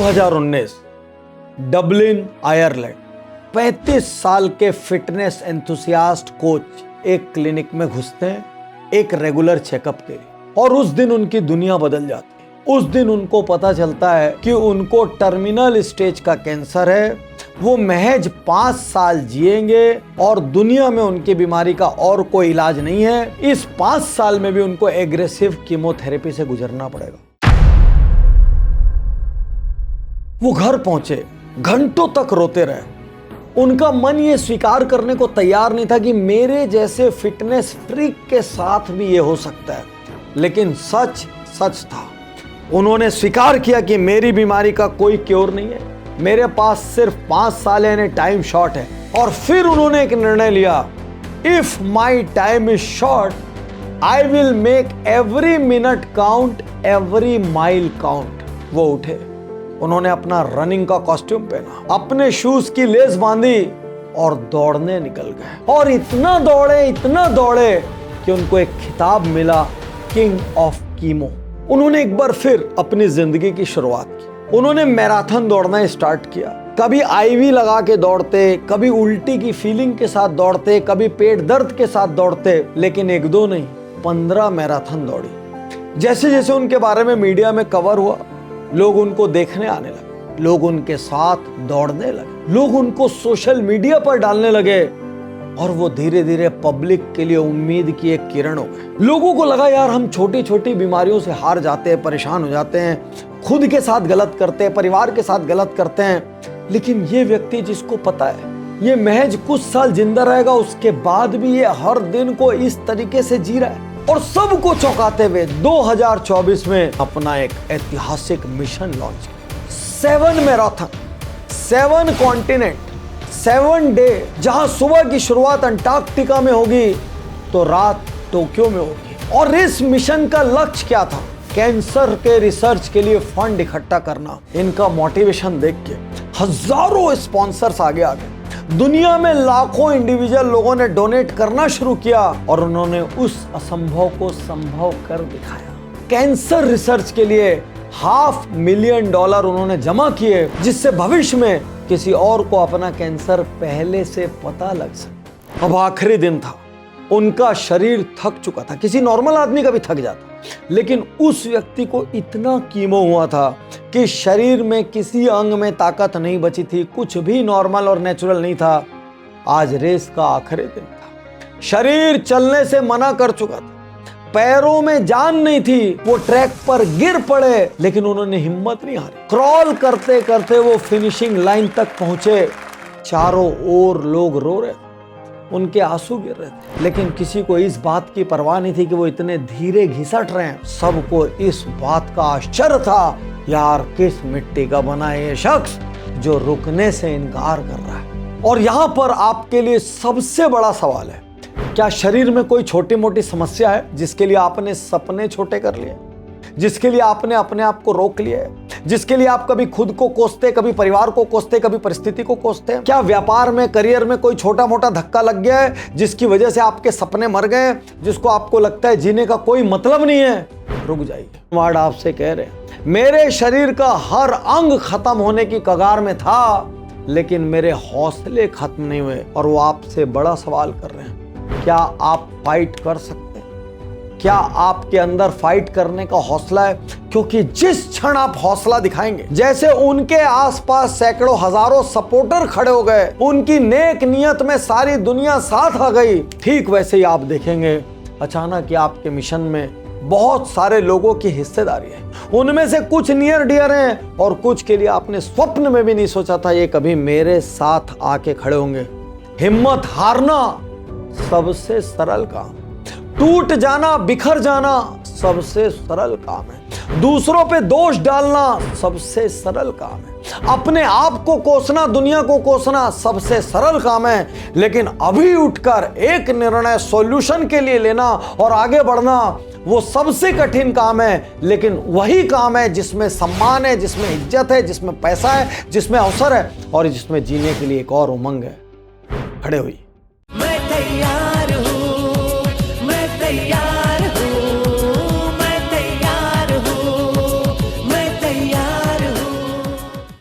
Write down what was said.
2019 Dublin Ireland 35 साल के fitness enthusiast coach एक क्लिनिक में घुसते हैं एक रेगुलर चेकअप के लिए और उस दिन उनकी दुनिया बदल जाती है। उस दिन उनको पता चलता है कि उनको टर्मिनल स्टेज का कैंसर है। वो महज 5 साल जिएंगे और दुनिया में उनकी बीमारी का और कोई इलाज नहीं है। इस 5 साल में भी उनको एग्रेसिव कीमोथेरेपी से गुजरना पड़ेगा। वो घर पहुंचे, घंटों तक रोते रहे। उनका मन ये स्वीकार करने को तैयार नहीं था कि मेरे जैसे फिटनेस फ्रीक के साथ भी ये हो सकता है, लेकिन सच सच था। उन्होंने स्वीकार किया कि मेरी बीमारी का कोई क्योर नहीं है, मेरे पास सिर्फ 5 साल है, टाइम शॉर्ट है। और फिर उन्होंने एक निर्णय लिया, if my time is short I will make every minute count, every mile count. वो उठे, उन्होंने अपना रनिंग का कॉस्ट्यूम पहना, अपने शूज की लेस बांधी और दौड़ने निकल गए। और इतना दौड़े कि उनको एक खिताब मिला, किंग ऑफ कीमो। उन्होंने एक बार फिर अपनी जिंदगी की शुरुआत की। उन्होंने मैराथन दौड़ना स्टार्ट किया। कभी आईवी लगा के दौड़ते, कभी उल्टी की फीलिंग के साथ दौड़ते, कभी पेट दर्द के साथ दौड़ते, लेकिन 1-2 नहीं 15 मैराथन दौड़ी। जैसे जैसे उनके बारे में मीडिया में कवर हुआ, लोग उनको देखने आने लगे, लोग उनके साथ दौड़ने लगे, लोग उनको सोशल मीडिया पर डालने लगे और वो धीरे धीरे पब्लिक के लिए उम्मीद की एक किरण हो गए। लोगों को लगा यार हम छोटी छोटी बीमारियों से हार जाते हैं, परेशान हो जाते हैं, खुद के साथ गलत करते हैं, परिवार के साथ गलत करते हैं, लेकिन ये व्यक्ति जिसको पता है ये महज कुछ साल जिंदा रहेगा, उसके बाद भी ये हर दिन को इस तरीके से जी रहा है और सबको चौंकाते हुए 2024 में अपना एक ऐतिहासिक मिशन लॉन्च किया। 7 मैराथन, 7 कॉन्टिनेंट, 7 डे, जहां सुबह की शुरुआत अंटार्कटिका में होगी तो रात टोक्यो में होगी। और इस मिशन का लक्ष्य क्या था? कैंसर के रिसर्च के लिए फंड इकट्ठा करना। इनका मोटिवेशन देख के हजारों स्पॉन्सर्स आगे आ गए। दुनिया में लाखों इंडिविजुअल लोगों ने डोनेट करना शुरू किया और उन्होंने उस असंभव को संभव कर दिखाया। कैंसर रिसर्च के लिए $500,000 उन्होंने जमा किए, जिससे भविष्य में किसी और को अपना कैंसर पहले से पता लग सके। अब आखिरी दिन था, उनका शरीर थक चुका था, किसी नॉर्मल आदमी का भी थक जाता, लेकिन उस व्यक्ति को इतना कीमो हुआ था कि शरीर में किसी अंग में ताकत नहीं बची थी, कुछ भी नॉर्मल और नेचुरल नहीं था। आज रेस का आखिरी दिन था, शरीर चलने से मना कर चुका था, पैरों में जान नहीं थी, वो ट्रैक पर गिर पड़े, लेकिन उन्होंने हिम्मत नहीं हारी। क्रॉल करते करते वो फिनिशिंग लाइन तक पहुंचे। चारों ओर लोग रो रहे थे, उनके आंसू गिर रहे थे, लेकिन किसी को इस बात की परवाह नहीं थी कि वो इतने धीरे घिसट रहे हैं। सबको इस बात का आश्चर्य था, यार किस मिट्टी का बना है ये शख्स जो रुकने से इनकार कर रहा है। और यहां पर आपके लिए सबसे बड़ा सवाल है, क्या शरीर में कोई छोटी मोटी समस्या है जिसके लिए आपने सपने छोटे कर लिए, जिसके लिए आपने अपने आप को रोक लिया है, जिसके लिए आप कभी खुद को कोसते, कभी परिवार को कोसते, कभी परिस्थिति को कोसते हैं? क्या व्यापार में, करियर में कोई छोटा मोटा धक्का लग गया है जिसकी वजह से आपके सपने मर गए, जिसको आपको लगता है जीने का कोई मतलब नहीं है? रुक जाइए। वार्ड आपसे कह रहे हैं, मेरे शरीर का हर अंग खत्म होने की कगार में था, लेकिन मेरे हौसले खत्म नहीं हुए। और वो आपसे बड़ा सवाल कर रहे हैं, क्या आप फाइट कर सकते हैं? क्या आपके अंदर फाइट करने का हौसला है? क्योंकि जिस क्षण आप हौसला दिखाएंगे, जैसे उनके आसपास सैकड़ों हजारों सपोर्टर खड़े हो गए, उनकी नेक नियत में सारी दुनिया साथ आ गई, ठीक वैसे ही आप देखेंगे अचानक कि आपके मिशन में बहुत सारे लोगों की हिस्सेदारी है। उनमें से कुछ नियर डियर हैं और कुछ के लिए आपने स्वप्न में भी नहीं सोचा था ये कभी मेरे साथ आके खड़े होंगे। हिम्मत हारना सबसे सरल काम, टूट जाना, बिखर जाना सबसे सरल काम है, दूसरों पे दोष डालना सबसे सरल काम है, अपने आप को कोसना, दुनिया को कोसना सबसे सरल काम है, लेकिन अभी उठकर एक निर्णय सॉल्यूशन के लिए लेना और आगे बढ़ना वो सबसे कठिन काम है, लेकिन वही काम है जिसमें सम्मान है, जिसमें इज्जत है, जिसमें पैसा है, जिसमें अवसर है और जिसमें जीने के लिए एक और उमंग है। खड़े हुई।